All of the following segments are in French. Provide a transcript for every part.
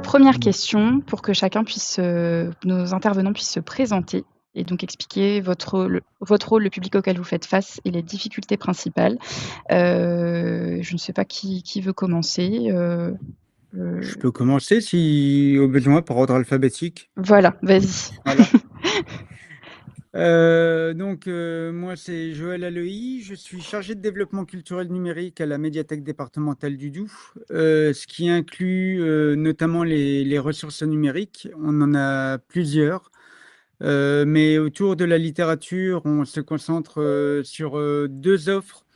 première question pour que chacun puisse, nos intervenants puissent se présenter et donc expliquer votre rôle, le public auquel vous faites face et les difficultés principales. Je ne sais pas qui veut commencer, Je peux commencer si au besoin par ordre alphabétique. voilà, vas-y. Voilà. Moi, c'est Joël Aloï. Je suis chargé de développement culturel numérique à la médiathèque départementale du Doubs, ce qui inclut notamment les ressources numériques. On en a plusieurs, mais autour de la littérature, on se concentre sur deux offres.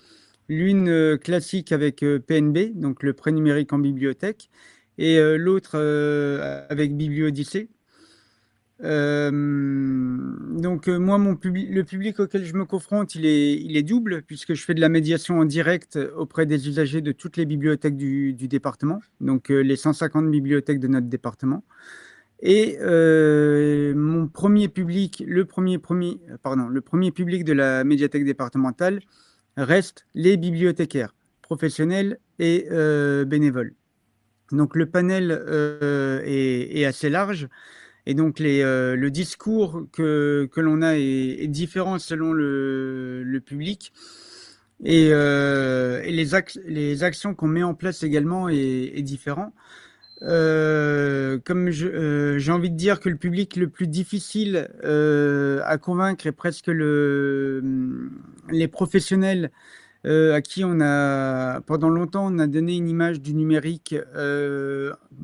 L'une classique avec PNB, donc le prêt numérique en bibliothèque, et l'autre avec BiblioDyssée. Moi, le public auquel je me confronte, il est double, puisque je fais de la médiation en direct auprès des usagers de toutes les bibliothèques du département, donc les 150 bibliothèques de notre département. Et mon premier public, le premier public de la médiathèque départementale reste les bibliothécaires, professionnels et bénévoles. Donc le panel est assez large. Et donc, le discours que l'on a est différent selon le public. Et les actions qu'on met en place également est différent. J'ai envie de dire que le public le plus difficile à convaincre est presque les professionnels à qui pendant longtemps, on a donné une image du numérique,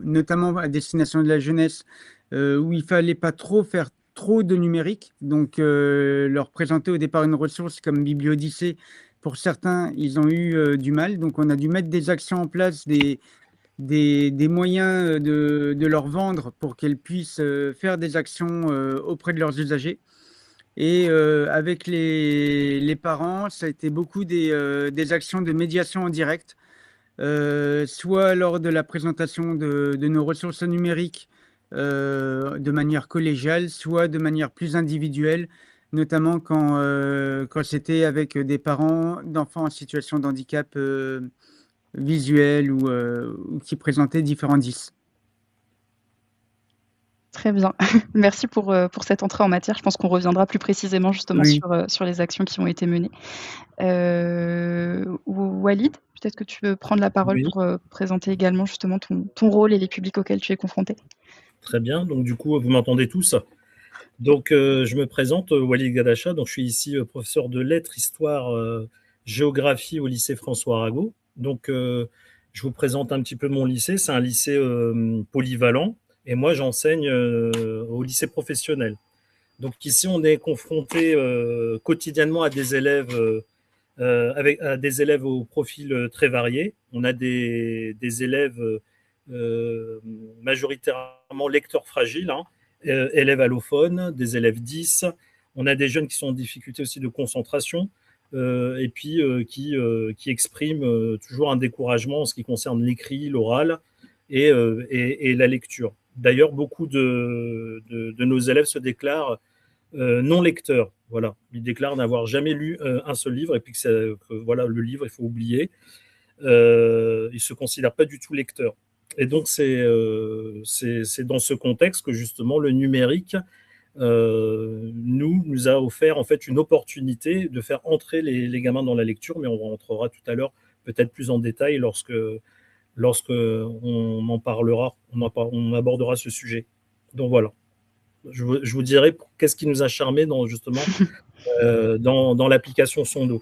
notamment à destination de la jeunesse, où il fallait pas trop faire trop de numérique. Donc, leur présenter au départ une ressource comme BiblioDyssée, pour certains, ils ont eu du mal. Donc, on a dû mettre des actions en place, des moyens de leur vendre pour qu'elles puissent faire des actions auprès de leurs usagers. Et avec les parents, ça a été beaucoup des actions de médiation en direct, soit lors de la présentation de nos ressources numériques de manière collégiale, soit de manière plus individuelle, notamment quand c'était avec des parents d'enfants en situation de handicap visuel ou qui présentaient différents 10. Très bien. Merci pour cette entrée en matière. Je pense qu'on reviendra plus précisément justement Oui, sur les actions qui ont été menées. Walid, peut-être que tu veux prendre la parole Oui, pour présenter également justement ton rôle et les publics auxquels tu es confronté. très bien. Donc, du coup, vous m'entendez tous. Donc, je me présente, Walid Gadacha. Donc, je suis ici professeur de lettres, histoire, géographie au lycée François Arago. Donc, je vous présente un petit peu mon lycée. C'est un lycée polyvalent. Et moi, j'enseigne au lycée professionnel. Donc, ici, on est confronté quotidiennement à des élèves à des élèves au profil très varié. On a des élèves majoritairement lecteurs fragiles, hein, élèves allophones, des élèves 10. On a des jeunes qui sont en difficulté aussi de concentration et puis qui expriment toujours un découragement en ce qui concerne l'écrit, l'oral et la lecture. D'ailleurs, beaucoup de nos élèves se déclarent non lecteur. Voilà, il déclare n'avoir jamais lu un seul livre et puis que voilà, le livre, il faut oublier. Il se considère pas du tout lecteur. Et donc, c'est dans ce contexte que justement le numérique nous a offert en fait une opportunité de faire entrer les gamins dans la lecture, mais on rentrera tout à l'heure peut-être plus en détail lorsque on en parlera, on abordera ce sujet. Donc voilà. Je vous dirai qu'est-ce qui nous a charmé justement dans l'application Sondo.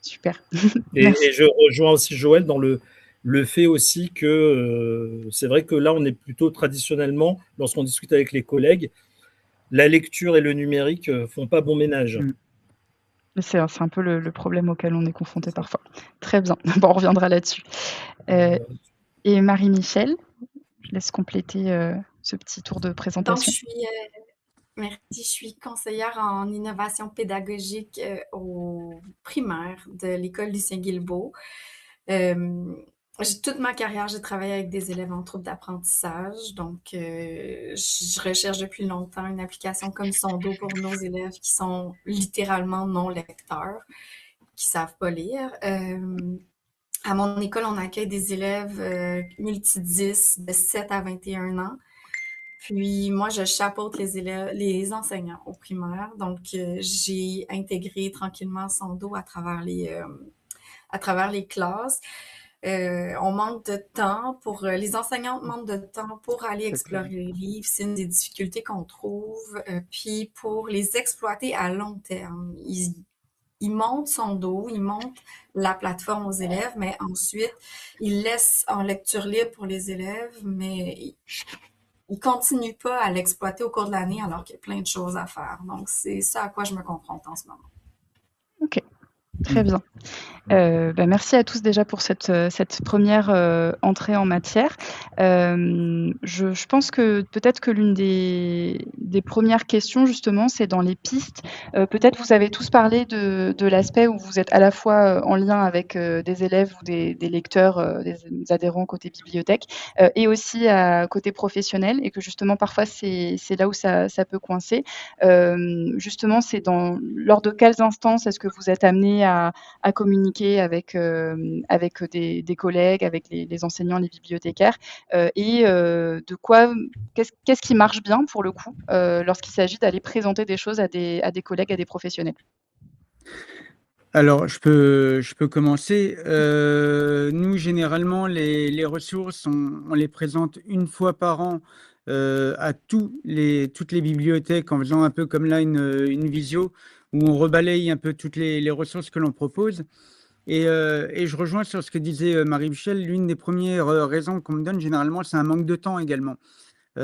Super. Et Merci. je rejoins aussi Joël dans le fait aussi que c'est vrai que là, on est plutôt traditionnellement, lorsqu'on discute avec les collègues, la lecture et le numérique font pas bon ménage. C'est un peu le problème auquel on est confronté parfois. Très bien. Bon, on reviendra là-dessus. Et Marie-Michel, je laisse compléter ce petit tour de Donc, présentation. je suis conseillère en innovation pédagogique au primaire de l'école Lucien Guilbeault. Toute ma carrière, j'ai travaillé avec des élèves en troubles d'apprentissage. Donc, je recherche depuis longtemps une application comme Sondo pour nos élèves qui sont littéralement non lecteurs, qui savent pas lire. À mon école, on accueille des élèves multi-10 de 7 à 21 ans. Puis moi, je chapeaute les élèves, les enseignants au primaire. Donc, j'ai intégré tranquillement Sando à travers les classes. On manque de temps les enseignants manquent de temps pour aller C'est clair. explorer les livres. C'est une des difficultés qu'on trouve. Puis pour les exploiter à long terme, ils montent son dos, ils montent la plateforme aux élèves, mais ensuite, ils laissent en lecture libre pour les élèves, mais ils continuent pas à l'exploiter au cours de l'année alors qu'il y a plein de choses à faire. Donc, c'est ça à quoi je me confronte en ce moment. OK, très bien. Merci à tous déjà pour cette première entrée en matière. Je pense que peut-être que l'une des premières questions justement, c'est dans les pistes. Peut-être vous avez tous parlé de l'aspect où vous êtes à la fois en lien avec des élèves ou des lecteurs, des adhérents côté bibliothèque, et aussi à côté professionnel, et que justement parfois c'est là où ça peut coincer. Justement, c'est lors de quelles instances est-ce que vous êtes amenés à communiquer avec des collègues, avec les enseignants, les bibliothécaires, et qu'est-ce qui marche bien pour le coup lorsqu'il s'agit d'aller présenter des choses à des collègues, à des professionnels? Alors, je peux commencer. Nous, généralement, les ressources, on les présente une fois par an à toutes les bibliothèques en faisant un peu comme là une visio où on rebalaye un peu toutes les ressources que l'on propose. Et je rejoins sur ce que disait Marie-Michel. L'une des premières raisons qu'on me donne généralement, c'est un manque de temps également. Il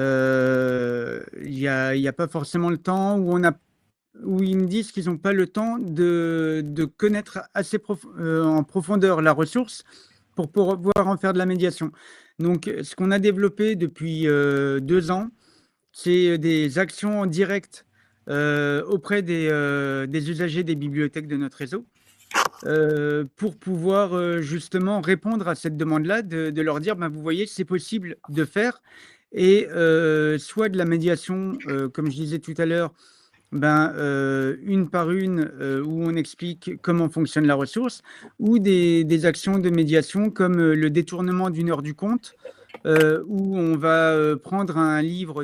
y a pas forcément le temps où ils me disent qu'ils n'ont pas le temps de connaître assez en profondeur la ressource pour pouvoir en faire de la médiation. Donc, ce qu'on a développé depuis 2 ans, c'est des actions en direct auprès des usagers des bibliothèques de notre réseau pour pouvoir justement répondre à cette demande-là, de leur dire, vous voyez, c'est possible de faire, et soit de la médiation, comme je disais tout à l'heure, une par une, où on explique comment fonctionne la ressource, ou des actions de médiation comme le détournement d'une heure du compte, où on va prendre un livre,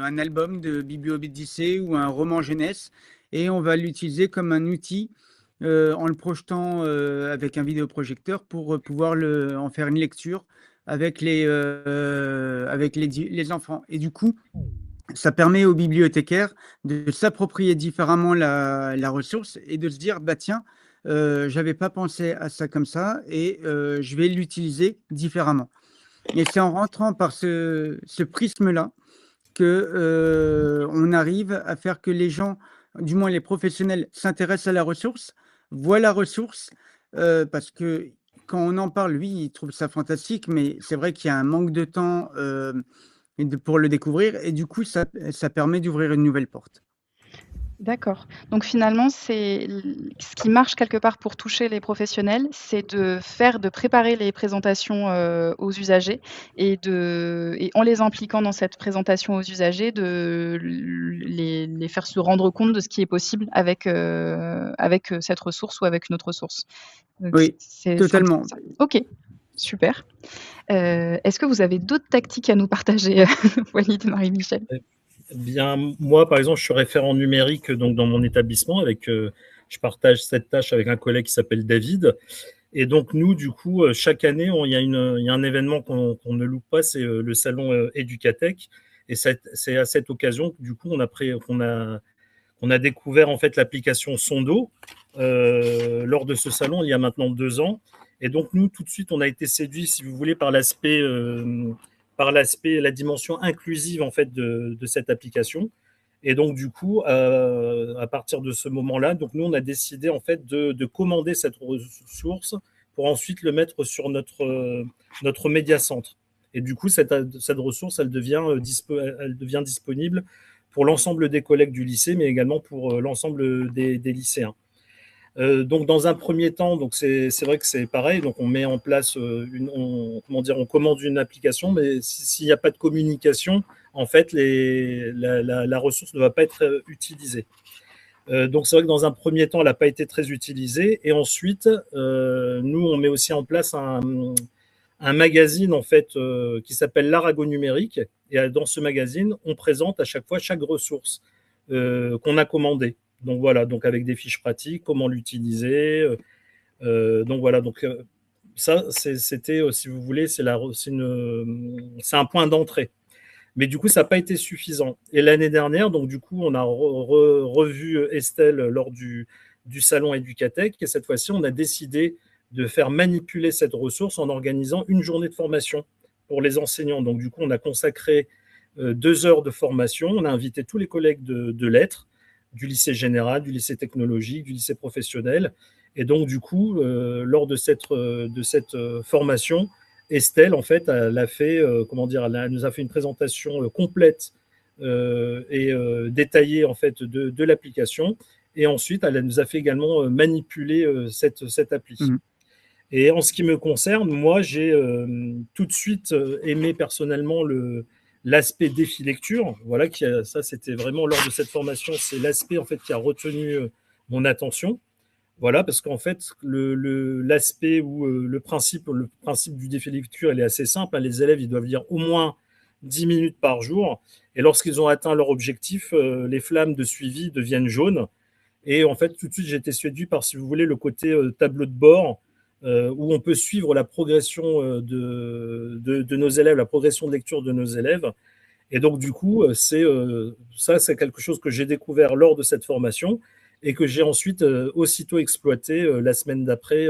un album de Biblio-Odyssée ou un roman jeunesse, et on va l'utiliser comme un outil en le projetant avec un vidéoprojecteur pour pouvoir en faire une lecture avec les enfants. Et du coup, ça permet aux bibliothécaires de s'approprier différemment la ressource et de se dire, tiens, j'avais pas pensé à ça comme ça, et je vais l'utiliser différemment. Et c'est en rentrant par ce prisme-là que on arrive à faire que les gens, du moins les professionnels, s'intéressent à la ressource, voient la ressource, parce que quand on en parle, lui, il trouve ça fantastique, mais c'est vrai qu'il y a un manque de temps pour le découvrir, et du coup, ça permet d'ouvrir une nouvelle porte. D'accord. Donc finalement, ce qui marche quelque part pour toucher les professionnels, c'est de préparer les présentations, aux usagers, et en les impliquant dans cette présentation aux usagers, de les faire se rendre compte de ce qui est possible avec cette ressource ou avec une autre ressource. Donc Oui, c'est un petit totalement. peu ça. OK, super. Est-ce que vous avez d'autres tactiques à nous partager, Walid, Marie-Michel? Bien, moi, par exemple, je suis référent numérique donc dans mon établissement je partage cette tâche avec un collègue qui s'appelle David. Et donc, nous, du coup, chaque année, il y a un événement qu'on ne loupe pas, c'est le salon Educatech. Et c'est à cette occasion que, du coup, on a découvert en fait l'application Sondo lors de ce salon il y a maintenant 2 ans. Et donc, nous, tout de suite, on a été séduits, si vous voulez, par la dimension inclusive en fait de cette application. Et donc du coup, à partir de ce moment-là, donc nous on a décidé en fait de commander cette ressource pour ensuite le mettre sur notre médiacentre. Et du coup, cette ressource, elle devient disponible pour l'ensemble des collègues du lycée, mais également pour l'ensemble des lycéens. Donc dans un premier temps, donc c'est vrai que c'est pareil. Donc on met en place on commande une application, mais s'il n'y a pas de communication, en fait la ressource ne va pas être utilisée. Donc c'est vrai que dans un premier temps, elle n'a pas été très utilisée. Et ensuite, nous, on met aussi en place un magazine en fait qui s'appelle l'Arago numérique. Et dans ce magazine, on présente à chaque fois chaque ressource qu'on a commandée. Donc voilà, donc avec des fiches pratiques, comment l'utiliser. Donc voilà, donc ça, c'était, si vous voulez, c'est un point d'entrée. Mais du coup, ça n'a pas été suffisant. Et l'année dernière, donc du coup, on a revu Estelle lors du salon Educatech. Et cette fois-ci, on a décidé de faire manipuler cette ressource en organisant une journée de formation pour les enseignants. Donc du coup, on a consacré 2 heures de formation. On a invité tous les collègues de lettres, du lycée général, du lycée technologique, du lycée professionnel. Et donc du coup, lors de cette formation, Estelle, en fait, elle nous a fait une présentation complète et détaillée en fait de l'application. Et ensuite, elle nous a fait également manipuler cette appli. Et en ce qui me concerne, moi, j'ai tout de suite aimé personnellement l'aspect défi lecture. Voilà, ça, c'était vraiment lors de cette formation, c'est l'aspect en fait qui a retenu mon attention. Voilà, parce qu'en fait, l'aspect ou le principe du défi lecture, il est assez simple. Les élèves, ils doivent lire au moins 10 minutes par jour. Et lorsqu'ils ont atteint leur objectif, les flammes de suivi deviennent jaunes. Et en fait, tout de suite, j'ai été séduit par, si vous voulez, le côté tableau de bord, où on peut suivre la progression de nos élèves, la progression de lecture de nos élèves. Et donc, du coup, c'est quelque chose que j'ai découvert lors de cette formation et que j'ai ensuite aussitôt exploité la semaine d'après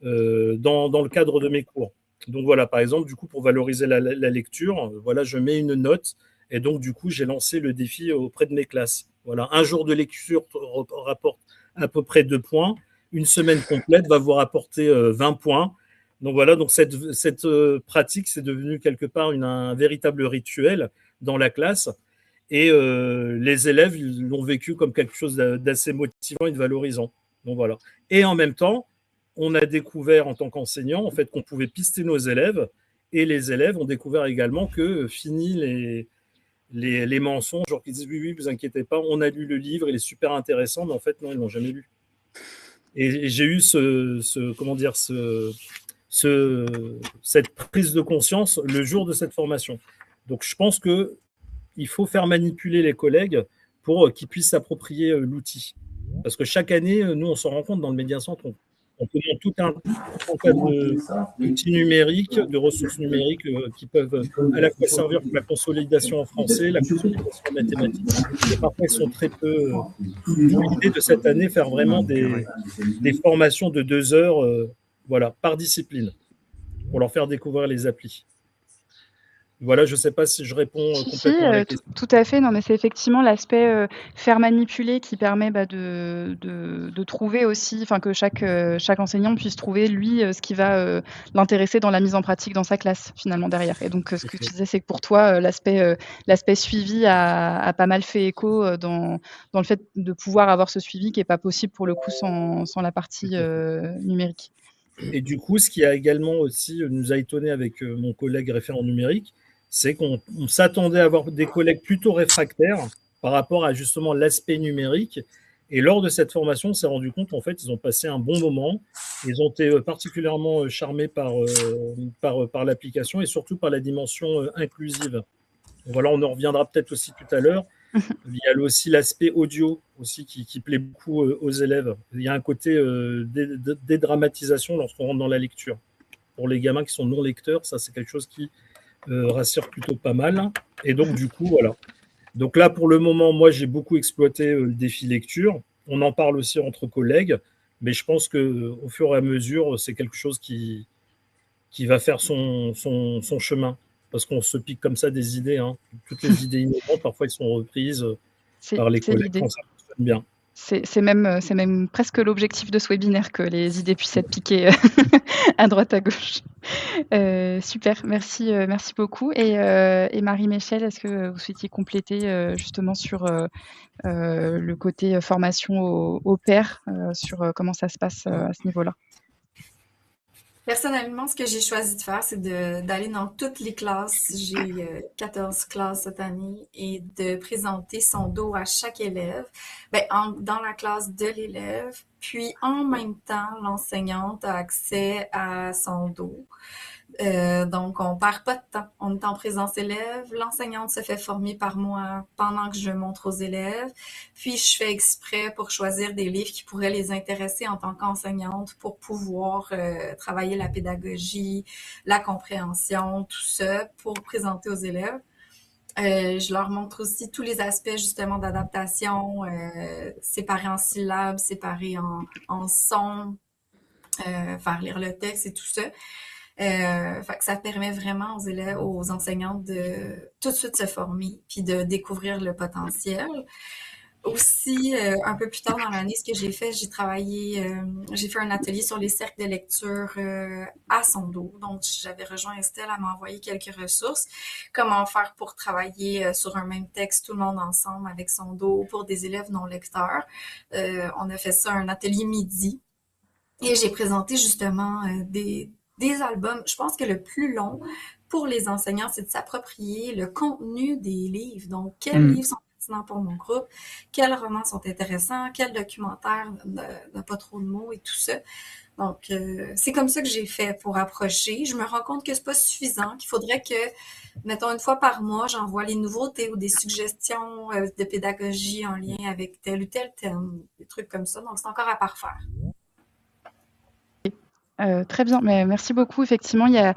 dans le cadre de mes cours. Donc voilà, par exemple, du coup, pour valoriser la lecture, voilà, je mets une note et donc, du coup, j'ai lancé le défi auprès de mes classes. Voilà, un jour de lecture rapporte à peu près 2 points. Une semaine complète va vous rapporter 20 points. Donc voilà, donc cette pratique, c'est devenu quelque part un véritable rituel dans la classe. Et les élèves, ils l'ont vécu comme quelque chose d'assez motivant et de valorisant. Donc voilà. Et en même temps, on a découvert en tant qu'enseignant en fait, qu'on pouvait pister nos élèves. Et les élèves ont découvert également que fini les mensonges, genre qu'ils disent oui, vous inquiétez pas, on a lu le livre, il est super intéressant, mais en fait, non, ils l'ont jamais lu. Et j'ai eu cette prise de conscience le jour de cette formation. Donc, je pense qu'il faut faire manipuler les collègues pour qu'ils puissent s'approprier l'outil. Parce que chaque année, nous, on s'en rend compte dans le Médiacentre, on peut mettre tout un tas d'outils numériques, de ressources numériques qui peuvent à la fois servir pour la consolidation en français, la consolidation en mathématiques. Et parfois, ils sont très peu. L'idée de cette année, faire vraiment des formations de 2 heures voilà, par discipline, pour leur faire découvrir les applis. Voilà, je ne sais pas si je réponds complètement à la question. Tout à fait. Non, mais c'est effectivement l'aspect faire manipuler qui permet de trouver aussi, enfin que chaque enseignant puisse trouver lui ce qui va l'intéresser dans la mise en pratique dans sa classe finalement derrière. Et donc ce que tu disais, c'est que pour toi l'aspect suivi a pas mal fait écho dans le fait de pouvoir avoir ce suivi qui est pas possible pour le coup sans la partie numérique. Et du coup, ce qui a également aussi nous a étonné avec mon collègue référent numérique, c'est qu'on s'attendait à avoir des collègues plutôt réfractaires par rapport à justement l'aspect numérique. Et lors de cette formation, on s'est rendu compte qu'en fait, ils ont passé un bon moment. Ils ont été particulièrement charmés par l'application et surtout par la dimension inclusive. Voilà, on en reviendra peut-être aussi tout à l'heure. Il y a aussi l'aspect audio aussi qui plaît beaucoup aux élèves. Il y a un côté dédramatisation lorsqu'on rentre dans la lecture. Pour les gamins qui sont non lecteurs, ça c'est quelque chose qui rassure plutôt pas mal. Et donc du coup, voilà. Donc là, pour le moment, moi j'ai beaucoup exploité le défi lecture. On en parle aussi entre collègues, mais je pense qu'au fur et à mesure, c'est quelque chose qui va faire son chemin. Parce qu'on se pique comme ça des idées. Hein. Toutes les idées innovantes, parfois, elles sont reprises par les collègues quand ça fonctionne bien. C'est même presque l'objectif de ce webinaire, que les idées puissent être piquées à droite, à gauche. Super, merci beaucoup. Et Marie-Michel, est-ce que vous souhaitiez compléter justement sur le côté formation au pairs, sur comment ça se passe à ce niveau-là? Personnellement, ce que j'ai choisi de faire, c'est d'aller dans toutes les classes. J'ai 14 classes cette année et de présenter son dos à chaque élève, dans la classe de l'élève. Puis en même temps, l'enseignante a accès à son dos. Donc, on perd pas de temps. On est en présence élève. L'enseignante se fait former par moi pendant que je montre aux élèves. Puis, je fais exprès pour choisir des livres qui pourraient les intéresser en tant qu'enseignante pour pouvoir travailler la pédagogie, la compréhension, tout ça pour présenter aux élèves. Je leur montre aussi tous les aspects justement d'adaptation, séparés en syllabes, séparés en sons, faire lire le texte et tout ça. Fait que ça permet vraiment aux élèves, aux enseignants de tout de suite se former puis de découvrir le potentiel. Aussi, un peu plus tard dans l'année, ce que j'ai fait, j'ai fait un atelier sur les cercles de lecture à son dos. Donc, j'avais rejoint Estelle, elle m'a envoyé quelques ressources. Comment faire pour travailler sur un même texte, tout le monde ensemble avec son dos pour des élèves non lecteurs. On a fait ça un atelier midi et j'ai présenté justement des albums. Je pense que le plus long pour les enseignants, c'est de s'approprier le contenu des livres. Donc, quels livres sont pertinents pour mon groupe, quels romans sont intéressants, quels documentaires n'ont pas trop de mots et tout ça. Donc, c'est comme ça que j'ai fait pour approcher. Je me rends compte que c'est pas suffisant, qu'il faudrait que, mettons, une fois par mois, j'envoie les nouveautés ou des suggestions de pédagogie en lien avec tel ou tel thème, des trucs comme ça. Donc, c'est encore à parfaire. Très bien, mais merci beaucoup. Effectivement, il y a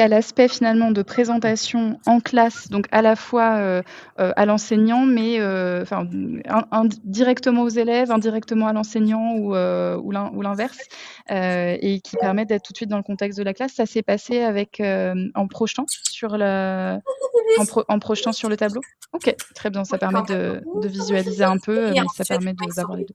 l'aspect finalement de présentation en classe, donc à la fois à l'enseignant, mais directement aux élèves, indirectement à l'enseignant ou l'inverse, et qui permet d'être tout de suite dans le contexte de la classe. Ça s'est passé avec en projetant sur le tableau. Ok, très bien. Ça permet de visualiser un peu, mais ça permet d'avoir les deux.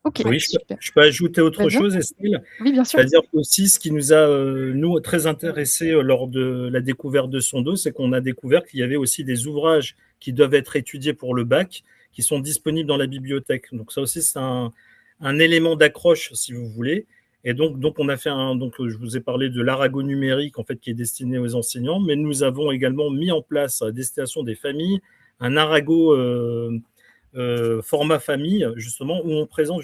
Ok, oui, super. Je peux ajouter autre chose, Estelle. Oui, bien sûr. C'est-à-dire aussi, ce qui nous a, nous, très intéressés lors de la découverte de son dos, c'est qu'on a découvert qu'il y avait aussi des ouvrages qui doivent être étudiés pour le bac, qui sont disponibles dans la bibliothèque. Donc ça aussi, c'est un élément d'accroche, si vous voulez. Et donc on a fait je vous ai parlé de l'Arago numérique, en fait, qui est destiné aux enseignants, mais nous avons également mis en place, à destination des familles, un Arago format famille, justement, où on présente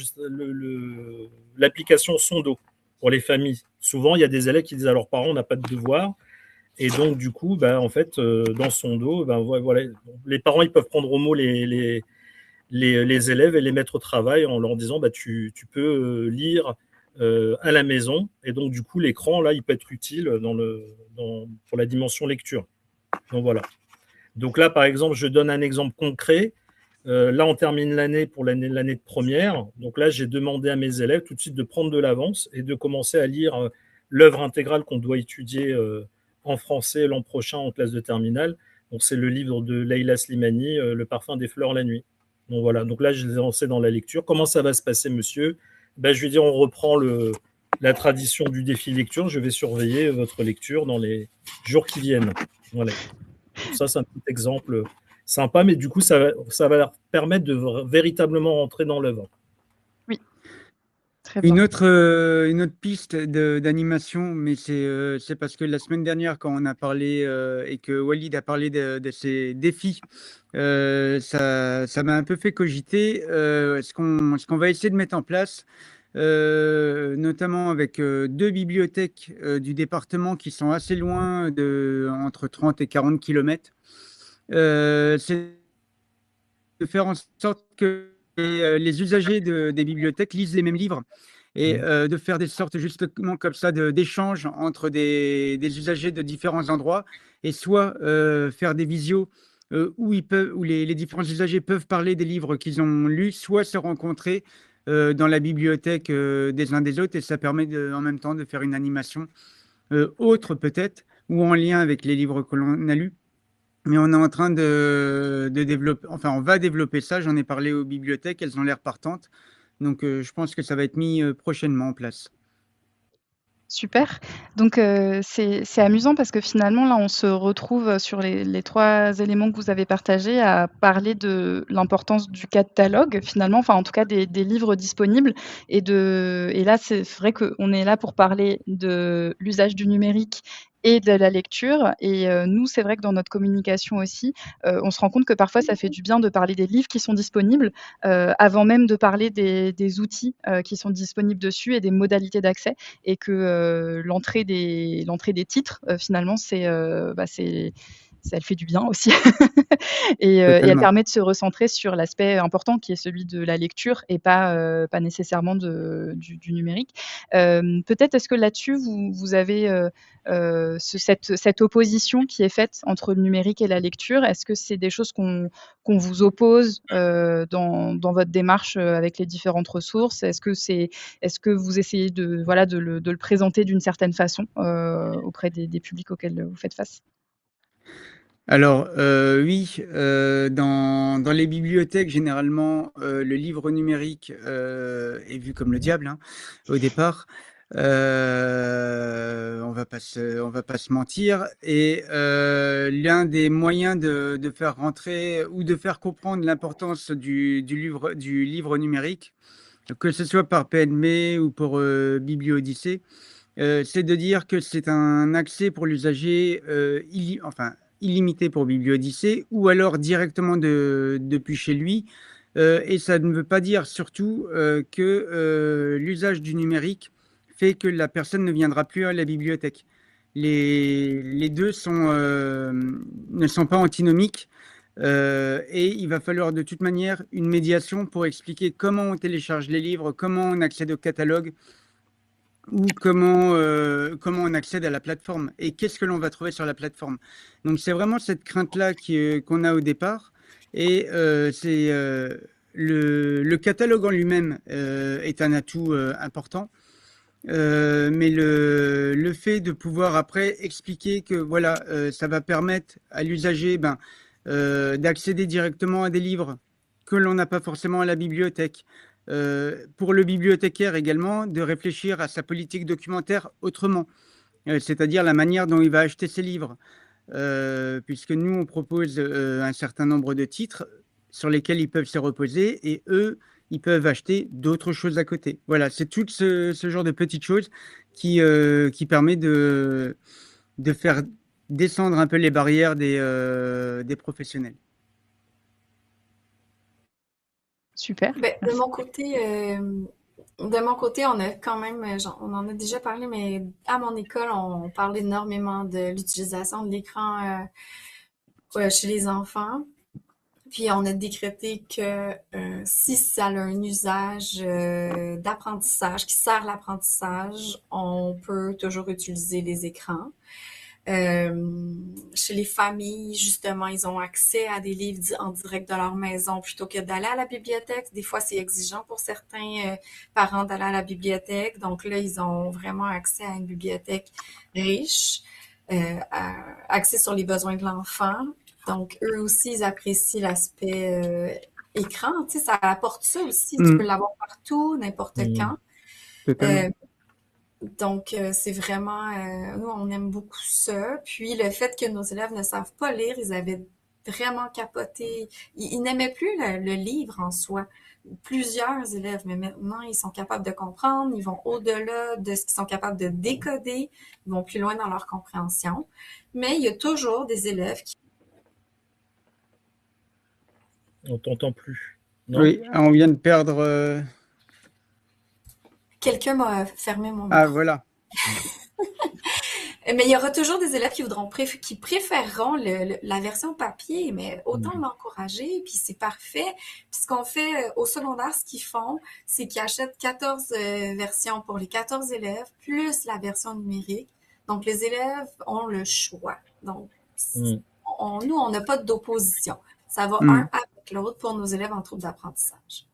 l'application Sondo pour les familles. Souvent, il y a des élèves qui disent à leurs parents, on n'a pas de devoir. Et donc, du coup, en fait, dans Sondo, voilà, les parents, ils peuvent prendre au mot les élèves et les mettre au travail en leur disant, tu peux lire à la maison. Et donc, du coup, l'écran, là, il peut être utile pour la dimension lecture. Donc, voilà. Donc là, par exemple, je donne un exemple concret. Là, on termine l'année pour l'année de première. Donc là, j'ai demandé à mes élèves tout de suite de prendre de l'avance et de commencer à lire l'œuvre intégrale qu'on doit étudier en français l'an prochain en classe de terminale. Donc, c'est le livre de Leila Slimani, Le parfum des fleurs la nuit. Donc voilà. Donc là, je les ai lancés dans la lecture. Comment ça va se passer, monsieur ? Je vais dire, on reprend la tradition du défi lecture. Je vais surveiller votre lecture dans les jours qui viennent. Voilà. Donc ça, c'est un petit exemple sympa, mais du coup, ça va leur permettre de véritablement rentrer dans l'œuvre. Oui. Très bien. Une autre piste d'animation, mais c'est parce que la semaine dernière, quand on a parlé et que Walid a parlé de ces défis, ça m'a un peu fait cogiter ce qu'on va essayer de mettre en place, notamment avec deux bibliothèques du département qui sont assez loin, entre 30 et 40 km. C'est de faire en sorte que les usagers des bibliothèques lisent les mêmes livres et de faire des sortes justement comme ça d'échanges entre des usagers de différents endroits et soit faire des visios où les différents usagers peuvent parler des livres qu'ils ont lus, soit se rencontrer dans la bibliothèque des uns des autres, et ça permet en même temps de faire une animation autre peut-être ou en lien avec les livres que l'on a lus. Mais on est en train de développer, enfin, on va développer ça. J'en ai parlé aux bibliothèques, elles ont l'air partantes. Donc, je pense que ça va être mis prochainement en place. Super. Donc, c'est amusant parce que finalement, là, on se retrouve sur les 3 éléments que vous avez partagés à parler de l'importance du catalogue finalement, enfin en tout cas des livres disponibles et là, c'est vrai qu'on est là pour parler de l'usage du numérique et de la lecture et nous, c'est vrai que dans notre communication aussi, on se rend compte que parfois ça fait du bien de parler des livres qui sont disponibles, avant même de parler des outils, qui sont disponibles dessus et des modalités d'accès et que l'entrée des titres, finalement, elle fait du bien aussi et elle Totalement. permet de se recentrer sur l'aspect important qui est celui de la lecture et pas nécessairement du numérique. Peut-être est-ce que là-dessus vous avez cette opposition qui est faite entre le numérique et la lecture? Est-ce que c'est des choses qu'on vous oppose dans votre démarche avec les différentes ressources? Est-ce que vous essayez de le présenter d'une certaine façon, auprès des publics auxquels vous faites face? Alors, oui, dans les bibliothèques, généralement, le livre numérique, est vu comme le diable, hein, au départ. On va pas se mentir et l'un des moyens de faire rentrer ou de faire comprendre l'importance du livre numérique, que ce soit par PNB ou pour, BiblioOdyssée, c'est de dire que c'est un accès pour l'usager, illimité pour BiblioOdyssée ou alors directement depuis chez lui. Et ça ne veut pas dire surtout que l'usage du numérique fait que la personne ne viendra plus à la bibliothèque. Les deux ne sont pas antinomiques. Et il va falloir de toute manière une médiation pour expliquer comment on télécharge les livres, comment on accède au catalogue, ou comment on accède à la plateforme et qu'est-ce que l'on va trouver sur la plateforme. Donc c'est vraiment cette crainte-là qu'on a au départ et le catalogue en lui-même est un atout important. Mais le fait de pouvoir après expliquer que voilà, ça va permettre à l'usager d'accéder directement à des livres que l'on n'a pas forcément à la bibliothèque. Pour le bibliothécaire également, de réfléchir à sa politique documentaire autrement, c'est-à-dire la manière dont il va acheter ses livres. Puisque nous, on propose un certain nombre de titres sur lesquels ils peuvent se reposer et eux, ils peuvent acheter d'autres choses à côté. Voilà, c'est tout ce genre de petites choses qui permet de faire descendre un peu les barrières des professionnels. Super, Ben, de merci. mon côté, on a quand même, on en a déjà parlé, mais à mon école, on parle énormément de l'utilisation de l'écran chez les enfants. Puis on a décrété que si ça a un usage d'apprentissage, qui sert l'apprentissage, on peut toujours utiliser les écrans. Chez les familles, justement, ils ont accès à des livres en direct de leur maison plutôt que d'aller à la bibliothèque. Des fois, c'est exigeant pour certains parents d'aller à la bibliothèque. Donc là, ils ont vraiment accès à une bibliothèque riche, axée sur les besoins de l'enfant. Donc, eux aussi, ils apprécient l'aspect écran. Tu sais, ça apporte ça aussi. Tu peux l'avoir partout, n'importe quand. Totalement. Donc, c'est vraiment, nous, on aime beaucoup ça. Puis, le fait que nos élèves ne savent pas lire, ils avaient vraiment capoté. Ils n'aimaient plus le livre en soi. Plusieurs élèves, mais maintenant, ils sont capables de comprendre, ils vont au-delà de ce qu'ils sont capables de décoder, ils vont plus loin dans leur compréhension. Mais il y a toujours des élèves qui... On t'entend plus. Non? Oui, on vient de perdre. Quelqu'un m'a fermé mon Ah, micro. voilà. Mais il y aura toujours des élèves qui préféreront la version papier, mais autant l'encourager, puis c'est parfait. Puis ce qu'on fait au secondaire, ce qu'ils font, c'est qu'ils achètent 14 versions pour les 14 élèves, plus la version numérique. Donc, les élèves ont le choix. Donc, nous, on n'a pas d'opposition. Ça va un avec l'autre pour nos élèves en trouble d'apprentissage.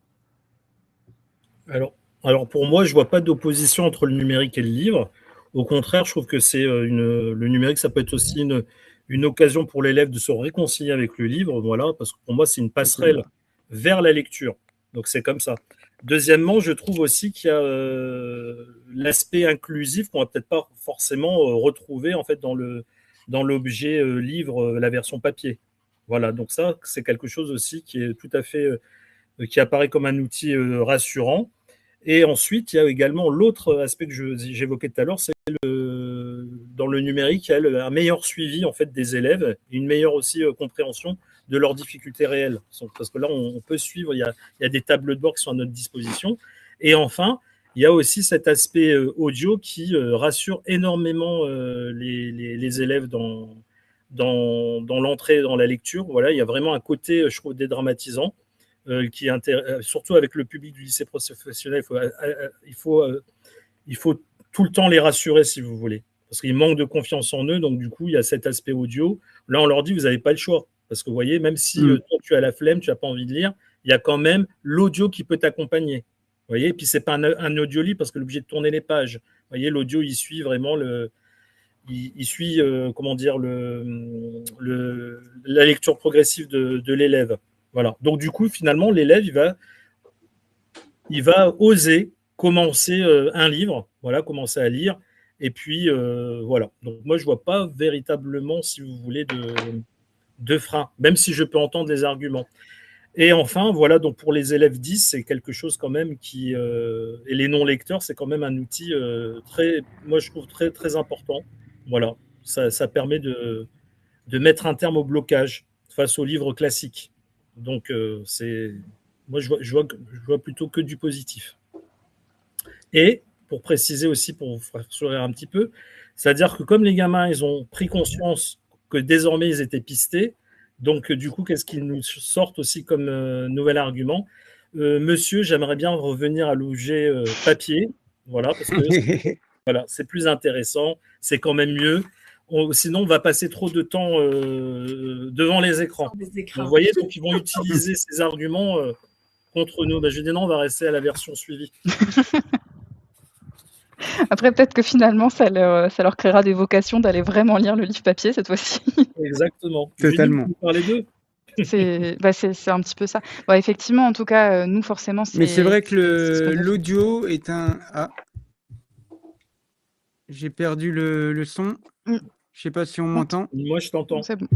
Alors pour moi, je vois pas d'opposition entre le numérique et le livre. Au contraire, je trouve que le numérique, ça peut être aussi une occasion pour l'élève de se réconcilier avec le livre, voilà, parce que pour moi, c'est une passerelle vers la lecture. Donc c'est comme ça. Deuxièmement, je trouve aussi qu'il y a l'aspect inclusif qu'on va peut-être pas forcément retrouver en fait dans l'objet livre, la version papier. Voilà, donc ça, c'est quelque chose aussi qui est tout à fait qui apparaît comme un outil rassurant. Et ensuite, il y a également l'autre aspect que j'évoquais tout à l'heure, c'est dans le numérique, il y a un meilleur suivi en fait des élèves, et une meilleure aussi compréhension de leurs difficultés réelles. Parce que là, on peut suivre, il y a des tableaux de bord qui sont à notre disposition. Et enfin, il y a aussi cet aspect audio qui rassure énormément les élèves dans l'entrée, dans la lecture. Voilà, il y a vraiment un côté, je trouve, dédramatisant. Surtout avec le public du lycée professionnel, il faut tout le temps les rassurer, si vous voulez, parce qu'ils manquent de confiance en eux. Donc, du coup, il y a cet aspect audio. Là, on leur dit, vous n'avez pas le choix. Parce que, vous voyez, même si toi, tu as la flemme, tu n'as pas envie de lire, il y a quand même l'audio qui peut t'accompagner. Vous voyez, et puis, ce n'est pas un audio livre parce que l'objet de tourner les pages. Vous voyez, l'audio, il suit vraiment il suit, comment dire, la lecture progressive de l'élève. Voilà. Donc, du coup, finalement, l'élève, il va oser commencer un livre, voilà, commencer à lire. Et puis, voilà. Donc, moi, je ne vois pas véritablement, si vous voulez, de frein, même si je peux entendre les arguments. Et enfin, voilà, donc pour les élèves 10, c'est quelque chose quand même et les non-lecteurs, c'est quand même un outil moi, je trouve très, très important. Voilà. Ça permet de mettre un terme au blocage face aux livres classiques. Donc, moi, je vois plutôt que du positif. Et pour préciser aussi, pour vous rassurer un petit peu, c'est-à-dire que comme les gamins, ils ont pris conscience que désormais, ils étaient pistés, donc du coup, qu'est-ce qu'ils nous sortent aussi comme nouvel argument ? Monsieur, j'aimerais bien revenir à l'objet papier, voilà, parce que voilà, c'est plus intéressant, c'est quand même mieux. Sinon, on va passer trop de temps devant les écrans. Donc, vous voyez, donc ils vont utiliser ces arguments contre nous. Je dis non, on va rester à la version suivie. Après, peut-être que finalement, ça leur créera des vocations d'aller vraiment lire le livre papier cette fois-ci. Exactement. Totalement. Vous parlez d'eux. C'est un petit peu ça. Bon, effectivement, en tout cas, nous, forcément, c'est... Mais c'est vrai que l'audio est un... Ah. J'ai perdu le son. Je sais pas si on m'entend. Moi, je t'entends. C'est bon.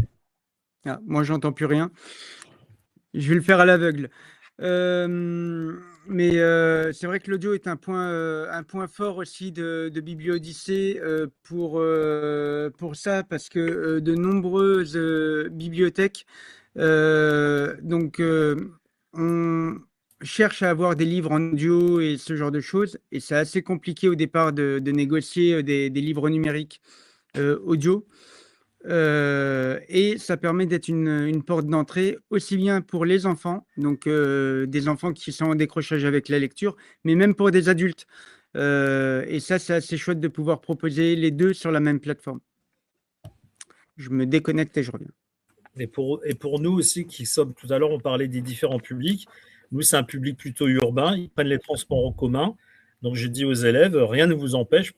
Ah, moi, j'entends plus rien. Je vais le faire à l'aveugle. Mais c'est vrai que l'audio est un point fort aussi de BiblioOdyssée pour ça, parce que de nombreuses bibliothèques on cherche à avoir des livres en audio et ce genre de choses, et c'est assez compliqué au départ de négocier des livres numériques audio. Et ça permet d'être une porte d'entrée aussi bien pour les enfants, donc des enfants qui sont en décrochage avec la lecture, mais même pour des adultes. Et ça, c'est assez chouette de pouvoir proposer les deux sur la même plateforme. Je me déconnecte et je reviens. Et pour nous aussi, qui sommes, tout à l'heure, on parlait des différents publics. Nous, c'est un public plutôt urbain. Ils prennent les transports en commun. Donc, je dis aux élèves, rien ne vous empêche,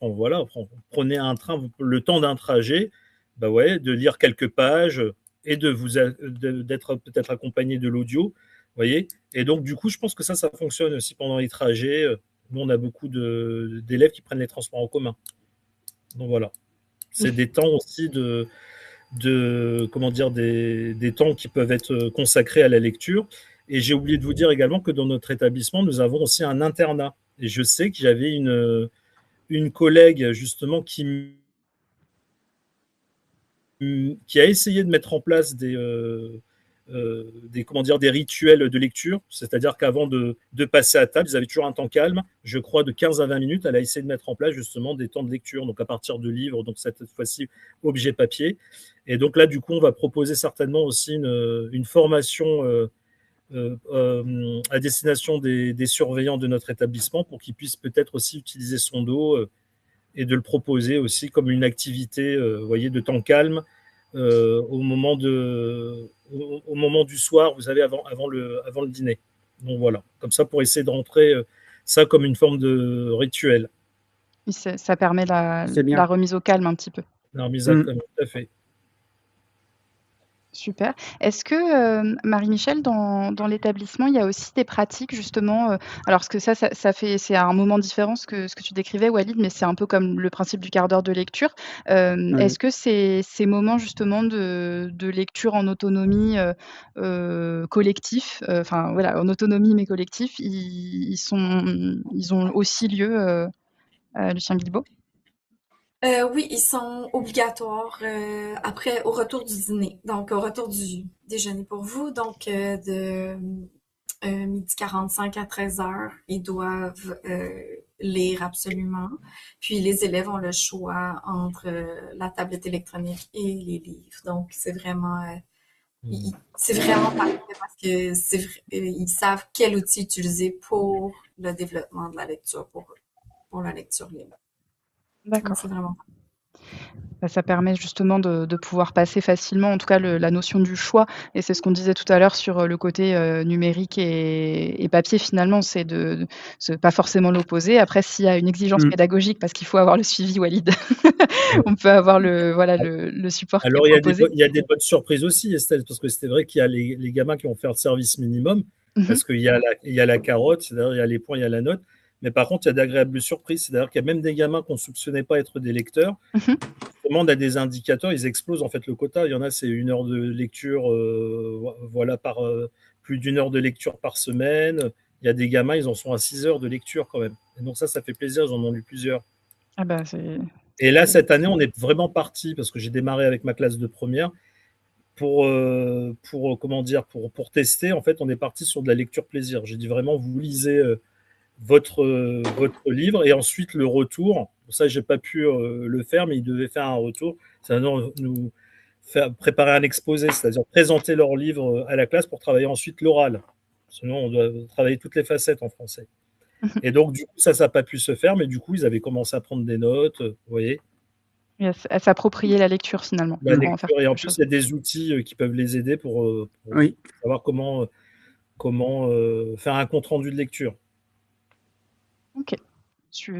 prenez un train, le temps d'un trajet, de lire quelques pages et d'être peut-être accompagné de l'audio. Voyez. Et donc, du coup, je pense que ça fonctionne aussi pendant les trajets. Nous, on a beaucoup d'élèves qui prennent les transports en commun. Donc, voilà. C'est des temps aussi des temps qui peuvent être consacrés à la lecture. Et j'ai oublié de vous dire également que dans notre établissement, nous avons aussi un internat. Et je sais que j'avais une collègue justement qui a essayé de mettre en place des rituels de lecture, c'est-à-dire qu'avant de passer à table, ils avaient toujours un temps calme, je crois de 15 à 20 minutes, elle a essayé de mettre en place justement des temps de lecture, donc à partir de livres, donc cette fois-ci objet papier. Et donc là, du coup, on va proposer certainement aussi une formation à destination des surveillants de notre établissement pour qu'ils puissent peut-être aussi utiliser son dos et de le proposer aussi comme une activité de temps calme au moment du soir, vous savez, avant le dîner. Donc voilà, comme ça pour essayer de rentrer ça comme une forme de rituel. Ça permet la remise au calme un petit peu. La remise à calme, tout à fait. Super. Est-ce que, Marie-Michel, dans l'établissement, il y a aussi des pratiques justement, alors parce que ça fait c'est un moment différent ce que tu décrivais Walid, mais c'est un peu comme le principe du quart d'heure de lecture. Oui. Est-ce que ces moments justement de lecture en autonomie, collectif, enfin voilà, en autonomie mais collectif, ils ont aussi lieu, Lucien Guilbault? Oui, ils sont obligatoires au retour du dîner, donc au retour du déjeuner pour vous, donc de 12h45 à 13h, ils doivent lire absolument. Puis les élèves ont le choix entre la tablette électronique et les livres. Donc c'est vraiment parfait parce que ils savent quel outil utiliser pour le développement de la lecture pour la lecture libre. Donc c'est D'accord. vraiment Bah, ça permet justement de pouvoir passer facilement, en tout cas la notion du choix et c'est ce qu'on disait tout à l'heure sur, le côté, numérique et papier finalement, c'est pas forcément l'opposé. Après s'il y a une exigence Mmh. pédagogique parce qu'il faut avoir le suivi Walid, on peut avoir le support qui est Alors, proposé. il y a des bonnes surprises aussi, Estelle, parce que c'est vrai qu'il y a les gamins qui vont faire le service minimum, Mmh mh. parce il y a la carotte, c'est-à-dire il y a les points, il y a la note. Mais par contre, il y a d'agréables surprises, c'est-à-dire qu'il y a même des gamins qu'on ne soupçonnait pas être des lecteurs. Mmh. Ils demandent à des indicateurs, ils explosent en fait le quota. Il y en a, c'est 1 heure de lecture, voilà, plus d'1 heure de lecture par semaine. Il y a des gamins, ils en sont à 6 heures de lecture quand même. Et donc ça fait plaisir, ils en ont lu plusieurs. Ah bah, c'est Et là, cette année, on est vraiment parti, parce que j'ai démarré avec ma classe de première, comment dire, pour tester. En fait, on est parti sur de la lecture plaisir. J'ai dit vraiment, vous lisez votre livre et ensuite le retour. Pour ça, j'ai pas pu le faire, mais ils devaient faire un retour. Ça va nous faire préparer un exposé, c'est-à-dire présenter leur livre à la classe pour travailler ensuite l'oral. Sinon, on doit travailler toutes les facettes en français. mmh. Et donc, du coup, ça n'a pas pu se faire, mais du coup, ils avaient commencé à prendre des notes, vous voyez, Et à s'approprier la lecture finalement, la Mmh. pour en faire lecture. Et en quelque plus, chose. il y a des outils qui peuvent les aider pour Oui. savoir comment faire un compte rendu de lecture. OK.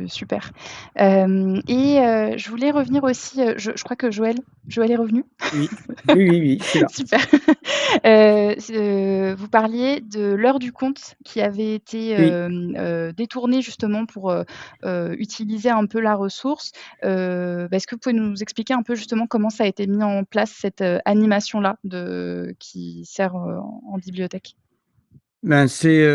Super. Je voulais revenir aussi, je crois que Joël est revenu? Oui. Oui, oui, oui, je suis là. Super. Vous parliez de l'heure du conte qui avait été, Oui. détournée justement pour, utiliser un peu la ressource. Est-ce que vous pouvez nous expliquer un peu justement comment ça a été mis en place cette, animation-là qui sert, en bibliothèque? Ben, c'est,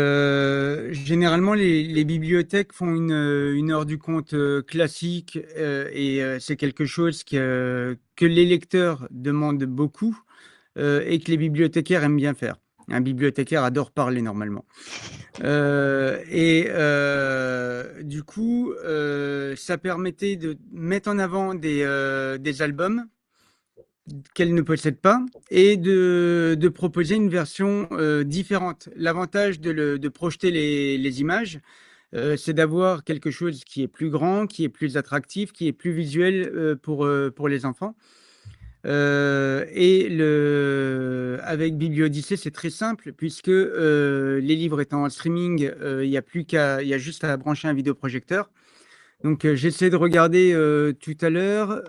généralement les bibliothèques font une heure du compte, classique, c'est quelque chose que les lecteurs demandent beaucoup, et que les bibliothécaires aiment bien faire. Un bibliothécaire adore parler normalement. Du coup, ça permettait de mettre en avant des albums qu'elle ne possède pas et de proposer une version différente. L'avantage de projeter les images, c'est d'avoir quelque chose qui est plus grand, qui est plus attractif, qui est plus visuel pour les enfants. Avec BiblioDicée, c'est très simple puisque les livres étant en streaming, il y a juste à brancher un vidéoprojecteur. Donc, j'essaie de regarder tout à l'heure,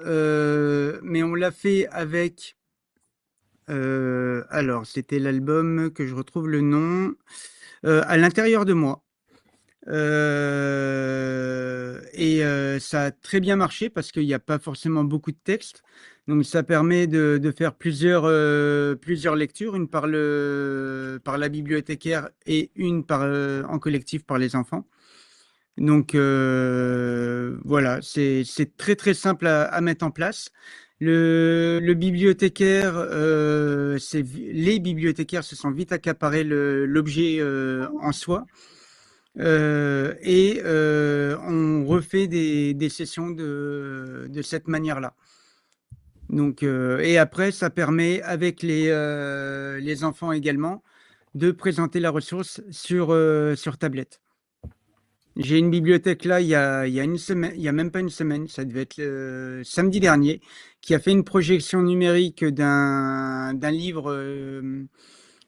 mais on l'a fait avec. Alors, c'était l'album que je retrouve le nom. À l'intérieur de moi. Ça a très bien marché parce qu'il y a pas forcément beaucoup de texte. Donc ça permet de faire plusieurs lectures, une par la bibliothécaire et une en collectif par les enfants. Donc voilà, c'est très, très simple à mettre en place. Le bibliothécaire, les bibliothécaires se sont vite accaparés l'objet en soi. On refait des sessions de cette manière-là. Donc, et après, ça permet, avec les enfants également, de présenter la ressource sur tablette. J'ai une bibliothèque là, il y a une semaine, il y a même pas une semaine, ça devait être samedi dernier, qui a fait une projection numérique d'un livre,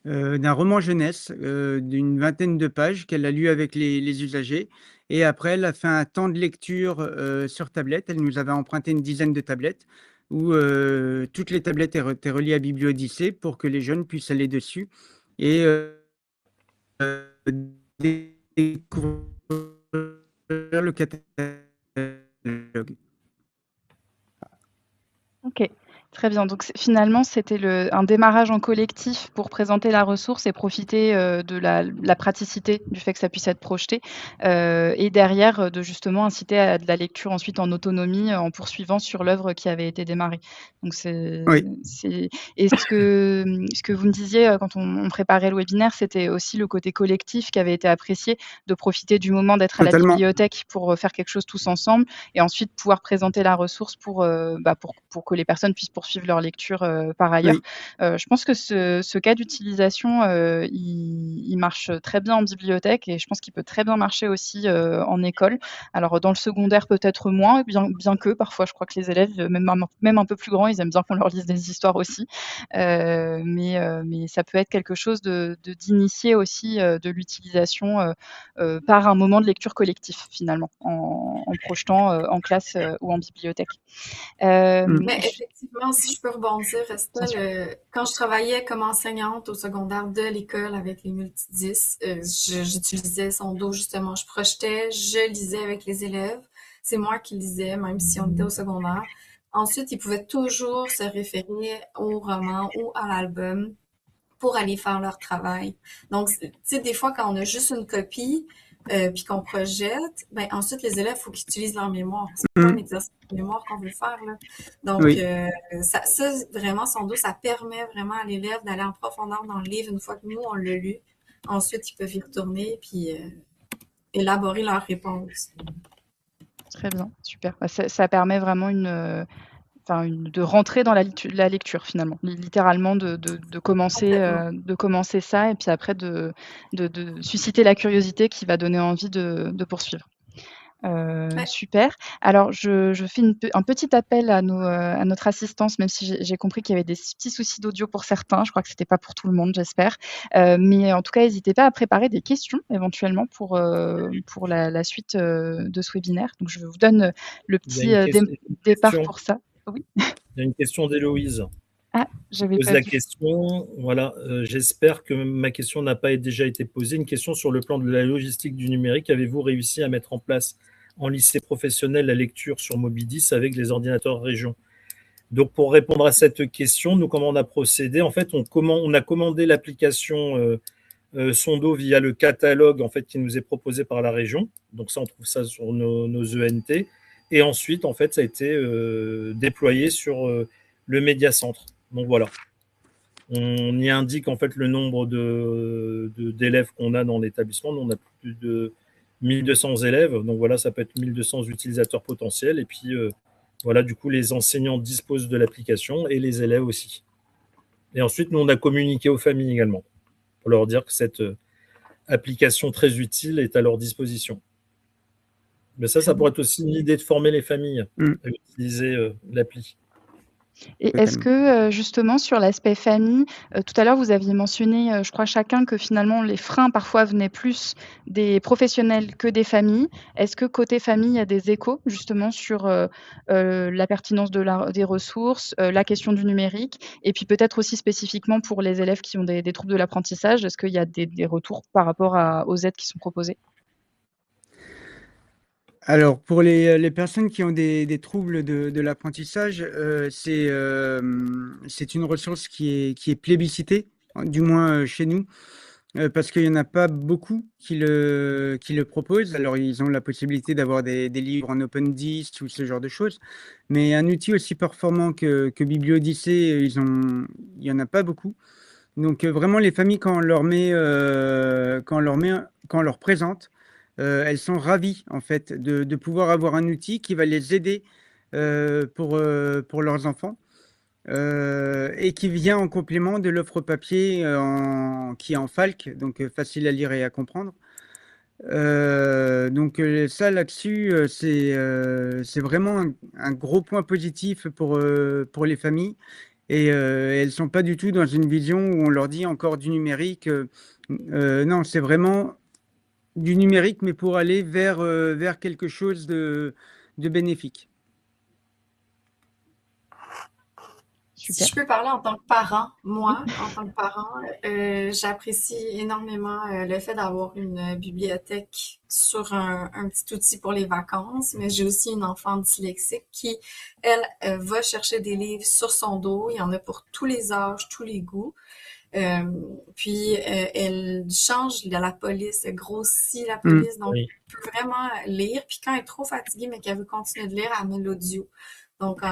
d'un roman jeunesse, d'une vingtaine de pages qu'elle a lu avec les usagers. Et après, elle a fait un temps de lecture sur tablette. Elle nous avait emprunté une dizaine de tablettes où toutes les tablettes étaient reliées à BiblioOdyssée pour que les jeunes puissent aller dessus et découvrir le catalogue. OK, très bien. Donc finalement, c'était un démarrage en collectif pour présenter la ressource et profiter, de la praticité du fait que ça puisse être projeté, et derrière, de justement inciter à de la lecture ensuite en autonomie, en poursuivant sur l'œuvre qui avait été démarrée. Donc Oui, et ce que vous me disiez, quand on préparait le webinaire, c'était aussi le côté collectif qui avait été apprécié, de profiter du moment d'être à la totalement. bibliothèque pour, faire quelque chose tous ensemble et ensuite pouvoir présenter la ressource pour que les personnes puissent poursuivre leur lecture, par ailleurs. Oui, Je pense que ce cas d'utilisation, il marche très bien en bibliothèque et je pense qu'il peut très bien marcher aussi, en école. Alors dans le secondaire peut-être moins, bien que parfois je crois que les élèves, même un peu plus grands, ils aiment bien qu'on leur lise des histoires aussi. Mais ça peut être quelque chose d'initié aussi, de l'utilisation, par un moment de lecture collectif finalement, en projetant, en classe, ou en bibliothèque. mm, Mais J effectivement, si Oui, je peux rebondir, bien Estelle, sûr. quand je travaillais comme enseignante au secondaire de l'école avec les multidis, j'utilisais son dos justement. Je projetais, je lisais avec les élèves. C'est moi qui lisais, même si on était au secondaire. Ensuite, ils pouvaient toujours se référer au roman ou à l'album pour aller faire leur travail. Donc, tu sais, des fois, quand on a juste une copie, puis qu'on projette, ben ensuite, les élèves, il faut qu'ils utilisent leur mémoire. C'est pas un mm, exercice de mémoire qu'on veut faire, là. Donc, oui. ça, vraiment, son dos, ça permet vraiment à l'élève d'aller en profondeur dans le livre une fois que nous, on l'a lu. Ensuite, ils peuvent y retourner, puis élaborer leurs réponses. Très bien, super. Bah, ça permet vraiment de rentrer dans la lecture finalement. Littéralement Complètement. de commencer ça et puis après de susciter la curiosité qui va donner envie de poursuivre. Ouais. Super. Alors je fais un petit appel à notre assistance, même si j'ai compris qu'il y avait des petits soucis d'audio pour certains. Je crois que c'était pas pour tout le monde, j'espère. Mais en tout cas, n'hésitez pas à préparer des questions éventuellement pour la suite, de ce webinaire. Donc je vous donne, le Il y a petit, une départ question, pour ça. Oui? il y a une question d'Héloïse. Ah, j'avais Pose pas la vu. question. Voilà, j'espère que ma question n'a pas déjà été posée. Une question sur le plan de la logistique du numérique. Avez-vous réussi à mettre en place en lycée professionnel la lecture sur Mobidis avec les ordinateurs région? Donc, pour répondre à cette question, nous, comment on a procédé? En fait, on a commandé l'application Sondo via le catalogue en fait, qui nous est proposé par la région. Donc, ça, on trouve ça sur nos ENT. Et ensuite, en fait, ça a été déployé sur le médiacentre. Donc, voilà. On y indique en fait le nombre d'élèves qu'on a dans l'établissement. Nous, on a plus de 1200 élèves. Donc voilà, ça peut être 1200 utilisateurs potentiels. Et puis voilà, du coup, les enseignants disposent de l'application et les élèves aussi. Et ensuite, nous, on a communiqué aux familles également pour leur dire que cette application très utile est à leur disposition. Mais ça Très bien. pourrait être aussi une idée de former les familles Mm, à utiliser l'appli. Et est-ce totalement. que, justement sur l'aspect famille, tout à l'heure vous aviez mentionné, je crois chacun que finalement les freins parfois venaient plus des professionnels que des familles. Est-ce que côté famille, il y a des échos justement sur, la pertinence des ressources, la question du numérique et puis peut-être aussi spécifiquement pour les élèves qui ont des troubles de l'apprentissage, est-ce qu'il y a des retours par rapport aux aides qui sont proposées? Alors, pour les personnes qui ont des troubles de l'apprentissage, c'est une ressource qui est plébiscitée, du moins chez nous, parce qu'il y en a pas beaucoup qui le proposent. Alors, ils ont la possibilité d'avoir des livres en OpenDist ou ce genre de choses, mais un outil aussi performant que BiblioOdyssée, il y en a pas beaucoup. Donc vraiment les familles quand on leur présente, elles sont ravies en fait de pouvoir avoir un outil qui va les aider pour leurs enfants et qui vient en complément de l'offre papier qui est en FALC, donc facile à lire et à comprendre. Donc ça là-dessus, c'est vraiment un gros point positif pour les familles. Et elles sont pas du tout dans une vision où on leur dit encore du numérique. Non, c'est vraiment du numérique, mais pour aller vers quelque chose de bénéfique. Si Super. je peux parler en tant que parent, moi, en tant que parent, j'apprécie énormément le fait d'avoir une bibliothèque sur un petit outil pour les vacances, mais j'ai aussi une enfant dyslexique qui, elle, va chercher des livres sur son dos. Il y en a pour tous les âges, tous les goûts. Euh, puis, elle change la police, elle grossit la Mm. police, donc Oui. elle peut vraiment lire. Puis quand elle est trop fatiguée, mais qu'elle veut continuer de lire, elle met l'audio. Donc,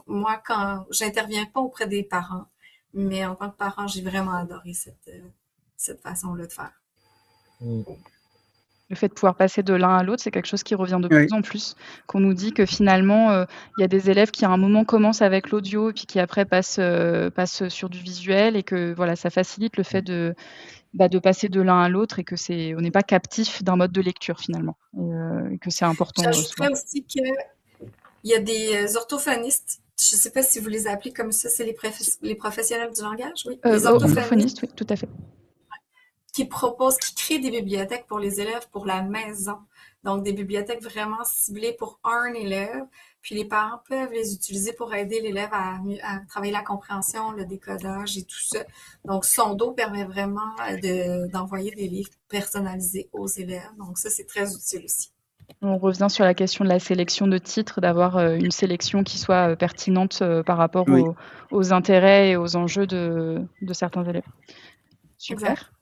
moi, quand j'interviens pas auprès des parents, mais en tant que parent, j'ai vraiment adoré cette façon-là de faire. Mm. Le fait de pouvoir passer de l'un à l'autre, c'est quelque chose qui revient de Oui. plus en plus, qu'on nous dit que finalement, il y a des élèves qui à un moment commencent avec l'audio et puis qui après passent sur du visuel et que voilà, ça facilite le fait de passer de l'un à l'autre et que on n'est pas captif d'un mode de lecture finalement et que c'est important, souvent. J'ajouterais aussi qu'il y a des orthophonistes. Je sais pas si vous les appelez comme ça, c'est les professionnels du langage, oui. Les orthophonistes Orthophoniste, oui, tout à fait. qui créent des bibliothèques pour les élèves pour la maison. Donc, des bibliothèques vraiment ciblées pour un élève. Puis les parents peuvent les utiliser pour aider l'élève à travailler la compréhension, le décodage et tout ça. Donc, Sondo permet vraiment d'envoyer des livres personnalisés aux élèves. Donc, ça, c'est très utile aussi. On revient sur la question de la sélection de titres, d'avoir une sélection qui soit pertinente par rapport Oui. aux intérêts et aux enjeux de certains élèves. Super.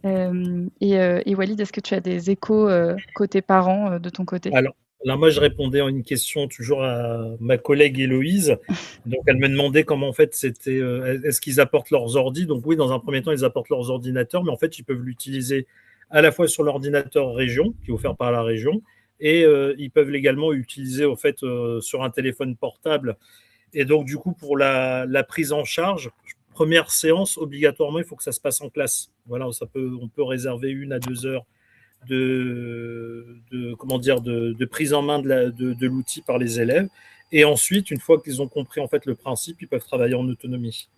Et Walid, est-ce que tu as des échos côté parents de ton côté? Alors, moi, je répondais à une question toujours à ma collègue Héloïse. Donc, elle me demandait comment, en fait, c'était, est-ce qu'ils apportent leurs ordi? Donc, oui, dans un premier temps, ils apportent leurs ordinateurs, mais en fait, ils peuvent l'utiliser à la fois sur l'ordinateur région, qui est offert par la région, et ils peuvent également utiliser, au fait, sur un téléphone portable. Et donc, du coup, pour la prise en charge, première séance, obligatoirement, il faut que ça se passe en classe. Voilà, on peut réserver 1 à 2 heures de prise en main de l'outil par les élèves. Et ensuite, une fois qu'ils ont compris en fait le principe, ils peuvent travailler en autonomie.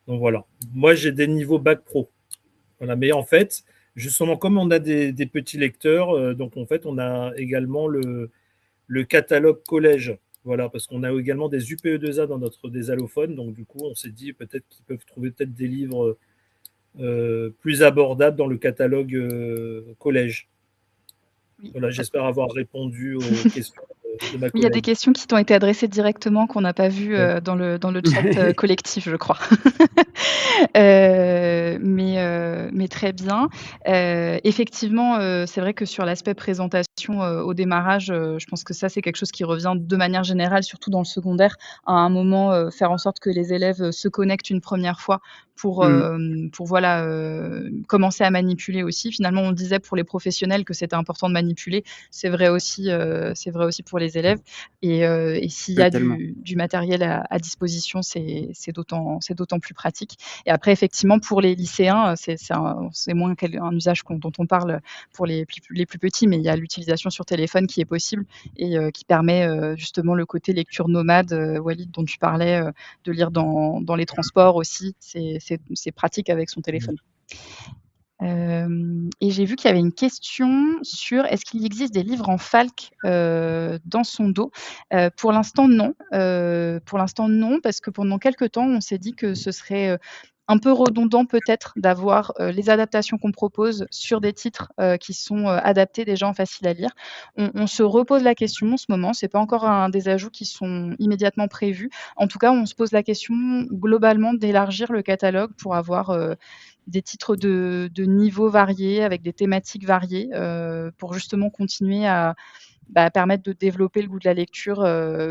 Donc voilà. Moi, j'ai des niveaux bac pro. Voilà. Mais en fait, justement, comme on a des petits lecteurs, donc en fait, on a également le catalogue collège. Voilà, parce qu'on a également des UPE2A dans des allophones. Donc du coup, on s'est dit peut-être qu'ils peuvent trouver peut-être des livres plus abordables dans le catalogue collège. Oui. Voilà, j'espère avoir répondu aux questions de ma collègue. Oui, il y a des questions qui t'ont été adressées directement qu'on n'a pas vues dans le chat collectif, je crois. Mais très bien. Effectivement, c'est vrai que sur l'aspect présentation au démarrage, je pense que ça, c'est quelque chose qui revient de manière générale, surtout dans le secondaire, à un moment, faire en sorte que les élèves se connectent une première fois pour voilà, commencer à manipuler aussi. Finalement, on disait pour les professionnels que c'était important de manipuler. C'est vrai aussi pour les élèves. Et s'il y a du matériel à disposition, c'est d'autant plus pratique. Et après, effectivement, pour les lycéens, c'est moins un usage dont on parle pour les plus petits, mais il y a l'utilisation sur téléphone qui est possible et qui permet justement le côté lecture nomade, Walid, dont tu parlais, de lire dans les transports aussi. C'est pratique avec son téléphone. Et j'ai vu qu'il y avait une question sur est-ce qu'il existe des livres en FALC dans son dos? Pour l'instant, non. Parce que pendant quelques temps, on s'est dit que ce serait un peu redondant peut-être d'avoir les adaptations qu'on propose sur des titres qui sont adaptés déjà en facile à lire. On se repose la question en ce moment. C'est pas encore un des ajouts qui sont immédiatement prévus. En tout cas, on se pose la question globalement d'élargir le catalogue pour avoir des titres de niveaux variés, avec des thématiques variées, pour justement continuer à permettre de développer le goût de la lecture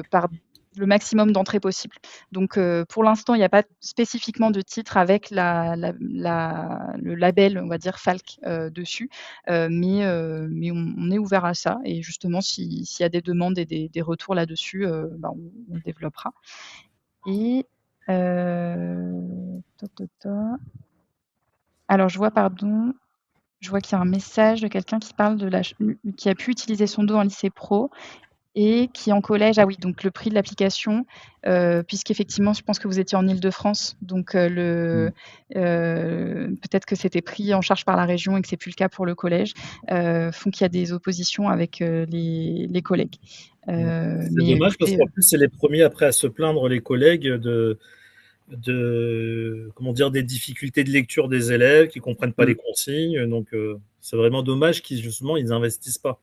par le maximum d'entrées possibles. Donc, pour l'instant, il n'y a pas spécifiquement de titre avec le label, on va dire, FALC dessus, mais on est ouvert à ça. Et justement, s'il y a des demandes et des retours là-dessus, on le développera. Et alors, je vois qu'il y a un message de quelqu'un qui parle qui a pu utiliser son dos en lycée pro et qui en collège, ah oui, donc le prix de l'application, puisqu'effectivement, je pense que vous étiez en Île-de-France, donc peut-être que c'était pris en charge par la région et que c'est plus le cas pour le collège, font qu'il y a des oppositions avec les collègues. C'est Mais dommage parce écoutez, qu'en plus, c'est les premiers après à se plaindre, les collègues, comment dire, des difficultés de lecture des élèves qui comprennent pas les consignes. Donc, c'est vraiment dommage qu'ils, justement, ils n'investissent pas.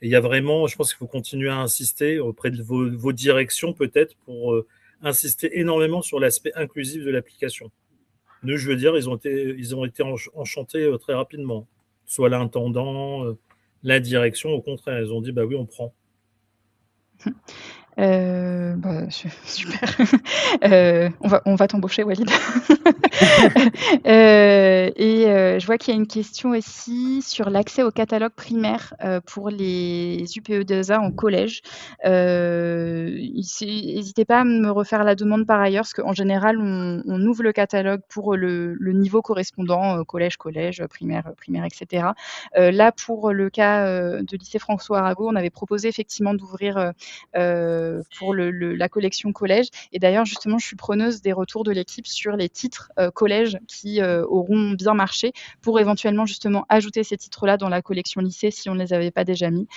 Et il y a vraiment, je pense qu'il faut continuer à insister auprès de vos directions, peut-être, pour insister énormément sur l'aspect inclusif de l'application. Nous, je veux dire, ils ont été enchantés très rapidement. Soit l'intendant, la direction, au contraire, ils ont dit, bah oui, on prend. Super. On va t'embaucher, Walid. Je vois qu'il y a une question aussi sur l'accès au catalogue primaire pour les UPE2A en collège. N'hésitez pas à me refaire la demande par ailleurs, parce qu'en général, on ouvre le catalogue pour le niveau correspondant, collège, primaire, etc. Là, pour le cas de lycée François Arago, on avait proposé effectivement d'ouvrir pour la collection collège. Et d'ailleurs, justement, je suis preneuse des retours de l'équipe sur les titres collège qui auront bien marché pour éventuellement justement ajouter ces titres-là dans la collection lycée si on ne les avait pas déjà mis.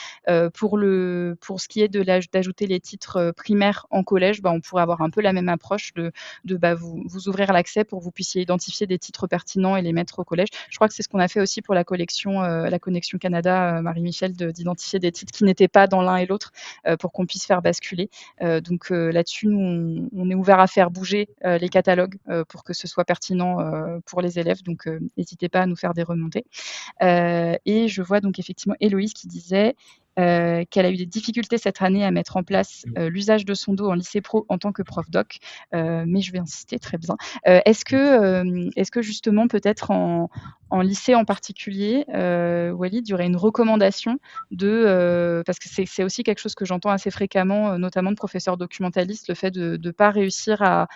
Pour ce qui est d'ajouter les titres primaires en collège, on pourrait avoir un peu la même approche de vous ouvrir l'accès pour que vous puissiez identifier des titres pertinents et les mettre au collège. Je crois que c'est ce qu'on a fait aussi pour la collection Canada, Marie-Michel, d'identifier des titres qui n'étaient pas dans l'un et l'autre pour qu'on puisse faire basculer. Donc là-dessus, nous, on est ouvert à faire bouger les catalogues pour que ce soit pertinent pour les élèves. Donc n'hésitez pas à nous faire des remontées. Et je vois donc effectivement Héloïse qui disait qu'elle a eu des difficultés cette année à mettre en place l'usage de son dos en lycée pro en tant que prof doc, mais je vais insister, très bien. Est-ce que justement, peut-être en lycée en particulier, Walid, il y aurait une recommandation parce que c'est aussi quelque chose que j'entends assez fréquemment, notamment de professeurs documentalistes, le fait de ne pas réussir à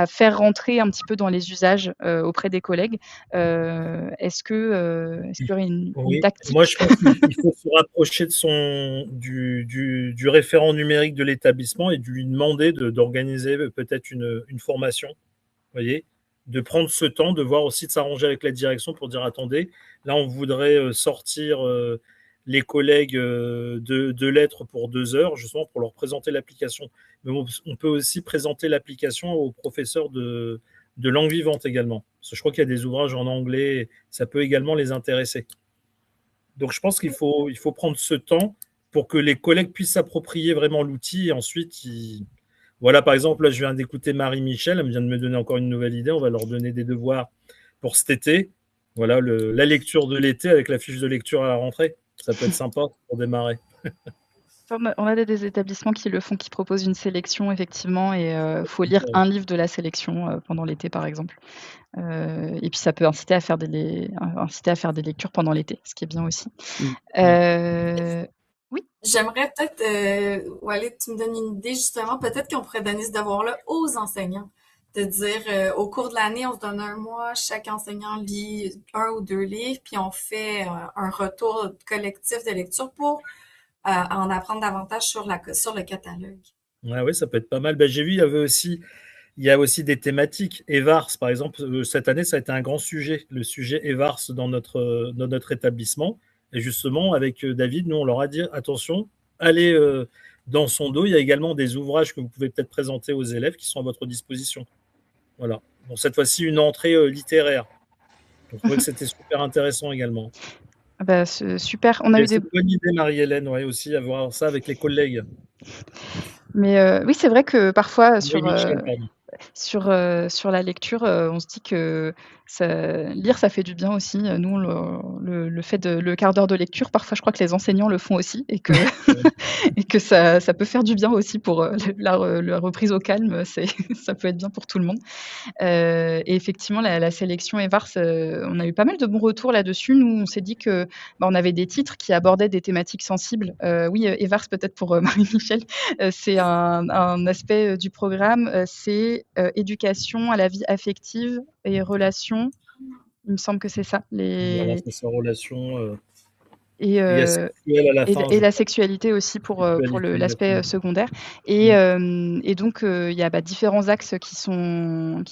faire rentrer un petit peu dans les usages auprès des collègues. Est-ce qu'il y aurait une tactique? Moi, je pense qu'il faut se rapprocher du référent numérique de l'établissement et de lui demander d'organiser peut-être une formation, voyez, de prendre ce temps, de voir aussi, de s'arranger avec la direction pour dire, attendez, là, on voudrait sortir les collègues de lettres pour 2 heures, justement, pour leur présenter l'application. Mais on peut aussi présenter l'application aux professeurs de langue vivante également. Parce que je crois qu'il y a des ouvrages en anglais, ça peut également les intéresser. Donc, je pense qu'il faut prendre ce temps pour que les collègues puissent s'approprier vraiment l'outil et ensuite, voilà, par exemple, là, je viens d'écouter Marie-Michel, elle vient de me donner encore une nouvelle idée, on va leur donner des devoirs pour cet été. Voilà, la lecture de l'été avec la fiche de lecture à la rentrée. Ça peut être sympa pour démarrer. On a des établissements qui le font, qui proposent une sélection, effectivement, et il faut lire un livre de la sélection pendant l'été, par exemple. Et puis, ça peut inciter à faire des lectures pendant l'été, ce qui est bien aussi. Oui. J'aimerais peut-être, Walid, tu me donnes une idée, justement, peut-être qu'on pourrait donner ce devoir-là aux enseignants. De dire, au cours de l'année, on se donne un mois, chaque enseignant lit 1 ou 2 livres, puis on fait un retour collectif de lecture pour en apprendre davantage sur le catalogue. Oui, ça peut être pas mal. J'ai vu, il y a aussi des thématiques. EVARS, par exemple, cette année, ça a été un grand sujet, le sujet EVARS dans notre établissement. Et justement, avec David, nous, on leur a dit, attention, allez dans son dos, il y a également des ouvrages que vous pouvez peut-être présenter aux élèves qui sont à votre disposition. Voilà. Bon, cette fois-ci, une entrée littéraire. Donc, je trouvais que c'était super intéressant également. Super. C'est une bonne idée, Marie-Hélène, aussi, à voir ça avec les collègues. Mais oui, c'est vrai que parfois, sur la lecture, on se dit que lire, ça fait du bien aussi. Nous, le fait le quart d'heure de lecture, parfois, je crois que les enseignants le font aussi et que, et que ça peut faire du bien aussi pour la reprise au calme. Ça peut être bien pour tout le monde. Et effectivement, la sélection EVARS, on a eu pas mal de bons retours là-dessus. Nous, on s'est dit que on avait des titres qui abordaient des thématiques sensibles. Oui, EVARS, peut-être pour Marie-Michel, c'est un aspect du programme, c'est éducation à la vie affective et relations. Il me semble que c'est ça. Voilà, c'est sa relation. Et, Il y a sexuel à la fin, et je la crois. sexualité aussi pour Sexualité, l'aspect exactement. secondaire. Et donc, il y a différents axes qui sont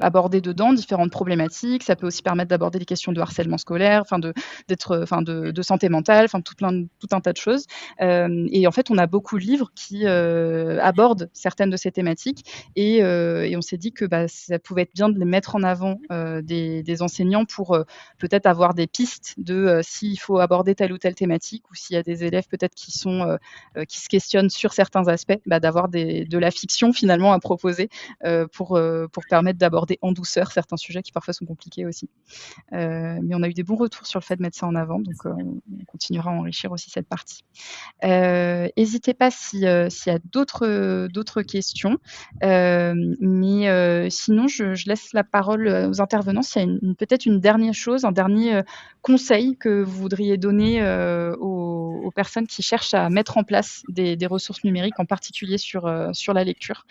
abordés dedans, différentes problématiques. Ça peut aussi permettre d'aborder des questions de harcèlement scolaire, de santé mentale, tout un tas de choses. Et en fait, on a beaucoup de livres qui abordent certaines de ces thématiques. Et on s'est dit que ça pouvait être bien de les mettre en avant des enseignants pour peut-être avoir des pistes de s'il faut aborder telle ou telle thématique, ou s'il y a des élèves peut-être qui se questionnent sur certains aspects, d'avoir de la fiction finalement à proposer pour permettre d'aborder en douceur certains sujets qui parfois sont compliqués aussi. Mais on a eu des bons retours sur le fait de mettre ça en avant, donc on continuera à enrichir aussi cette partie. N'hésitez pas s'il y a d'autres questions. Mais sinon, je laisse la parole aux intervenants s'il y a peut-être une dernière chose, un dernier conseil que vous voudriez donner aux personnes qui cherchent à mettre en place des ressources numériques, en particulier sur la lecture.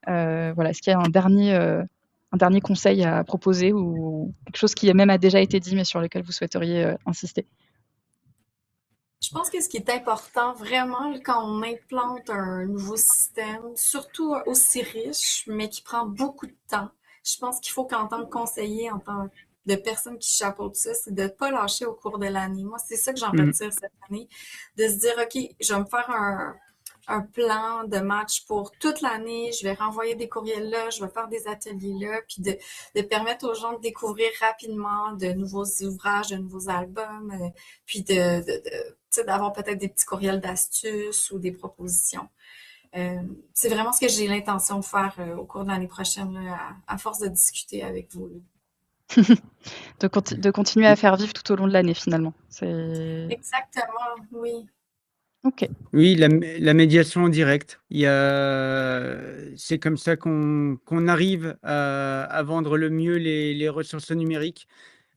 Voilà, est-ce qu'il y a un dernier conseil à proposer, ou quelque chose qui même a déjà été dit mais sur lequel vous souhaiteriez insister? Je pense que ce qui est important vraiment quand on implante un nouveau système, surtout aussi riche, mais qui prend beaucoup de temps, je pense qu'il faut qu'en tant que conseiller, en tant de personne qui chapeaute ça, c'est de ne pas lâcher au cours de l'année. Moi, c'est ça que j'en retire cette année, de se dire, OK, je vais me faire un plan de match pour toute l'année, je vais renvoyer des courriels là, je vais faire des ateliers là, puis de permettre aux gens de découvrir rapidement de nouveaux ouvrages, de nouveaux albums, puis tu sais, d'avoir peut-être des petits courriels d'astuces ou des propositions. C'est vraiment ce que j'ai l'intention de faire au cours de l'année prochaine, là, à force de discuter avec vous, là. De continuer à faire vivre tout au long de l'année finalement. Exactement, oui. Ok. Oui, la médiation en direct. C'est comme ça qu'on arrive à vendre le mieux les ressources numériques.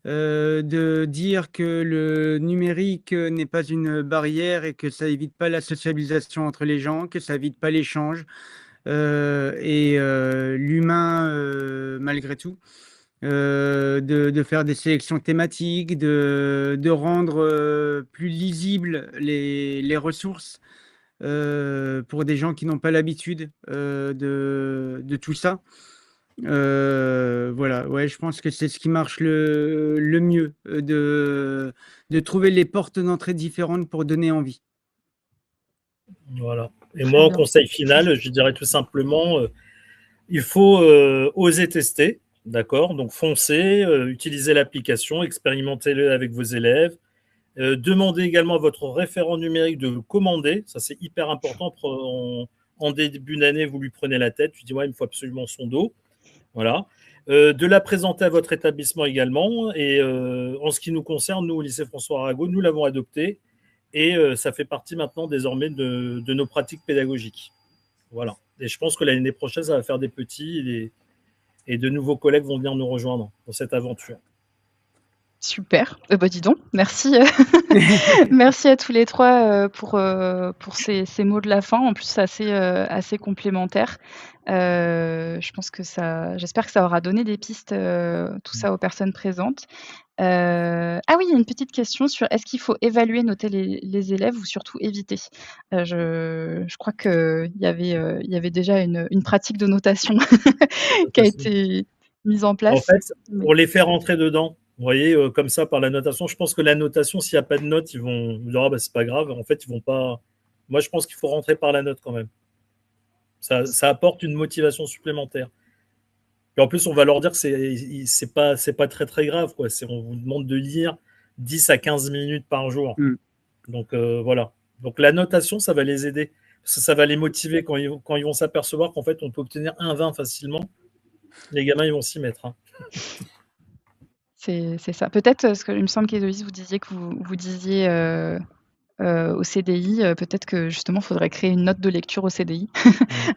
De dire que le numérique n'est pas une barrière et que ça évite pas la sociabilisation entre les gens, que ça évite pas l'échange et l'humain malgré tout. De faire des sélections thématiques, de rendre plus lisibles les ressources pour des gens qui n'ont pas l'habitude de tout ça. Voilà, ouais, je pense que c'est ce qui marche le mieux, de trouver les portes d'entrée différentes pour donner envie. Voilà. Et moi, en conseil final, je dirais tout simplement, il faut oser tester, d'accord? Donc, foncez, utilisez l'application, expérimentez-le avec vos élèves. Demandez également à votre référent numérique de le commander. Ça, c'est hyper important. En début d'année, vous lui prenez la tête. Tu dis, ouais, il me faut absolument son dos. Voilà. De la présenter à votre établissement également. Et en ce qui nous concerne, nous, au lycée François Arago, nous l'avons adopté. Et ça fait partie maintenant désormais de nos pratiques pédagogiques. Voilà. Et je pense que l'année prochaine, ça va faire des petits et de nouveaux collègues vont venir nous rejoindre dans cette aventure. Super. Dis donc, merci. Merci à tous les trois pour ces mots de la fin. En plus, c'est assez complémentaire. Je pense que j'espère que ça aura donné des pistes, tout ça aux personnes présentes. Ah oui, il y a une petite question sur est-ce qu'il faut évaluer, noter les élèves ou surtout éviter? Je crois qu'il y avait déjà une pratique de notation qui a été mise en place. En fait, pour les faire rentrer dedans, vous voyez, comme ça, par la notation, je pense que la notation, s'il n'y a pas de note, ils vont dire, ah, c'est pas grave. En fait, ils vont pas. Moi, je pense qu'il faut rentrer par la note quand même. Ça apporte une motivation supplémentaire. Et en plus, on va leur dire que c'est pas très très grave, quoi. On vous demande de lire 10 à 15 minutes par jour. Donc voilà. Donc la notation, ça va les aider. Parce que ça va les motiver quand ils vont s'apercevoir qu'en fait, on peut obtenir un 20 facilement. Les gamins, ils vont s'y mettre. Hein. C'est ça. Peut-être, parce qu'il me semble qu'Héloïse, vous disiez que vous disiez au CDI, peut-être que justement, il faudrait créer une note de lecture au CDI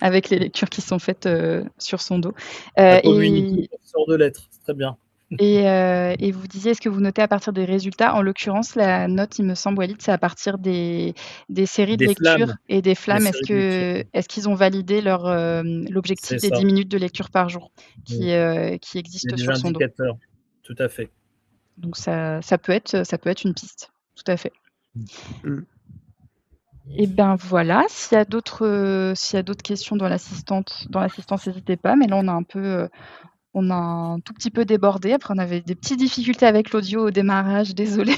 avec les lectures qui sont faites sur son dos. Communiquer sur de lettres, c'est très bien. Et vous disiez, est-ce que vous notez à partir des résultats? En l'occurrence, la note, il me semble, Walid, c'est à partir des séries de lecture et des flammes. Est-ce qu'ils ont validé l'objectif des 10 minutes de lecture par jour qui existe sur son dos? Tout à fait. Donc ça peut être une piste, tout à fait. Mmh. Et ben voilà, s'il y a d'autres questions dans l'assistance, n'hésitez pas. Mais là, on a un tout petit peu débordé. Après, on avait des petites difficultés avec l'audio au démarrage. Désolée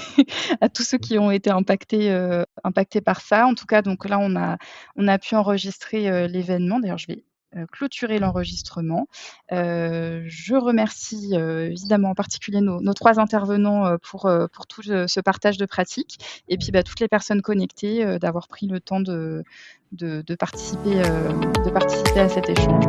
à tous ceux qui ont été impactés par ça. En tout cas, donc là, on a pu enregistrer l'événement. D'ailleurs, je vais clôturer l'enregistrement. Je remercie évidemment en particulier nos 3 intervenants pour tout ce partage de pratiques. Et puis toutes les personnes connectées d'avoir pris le temps de participer à cet échange.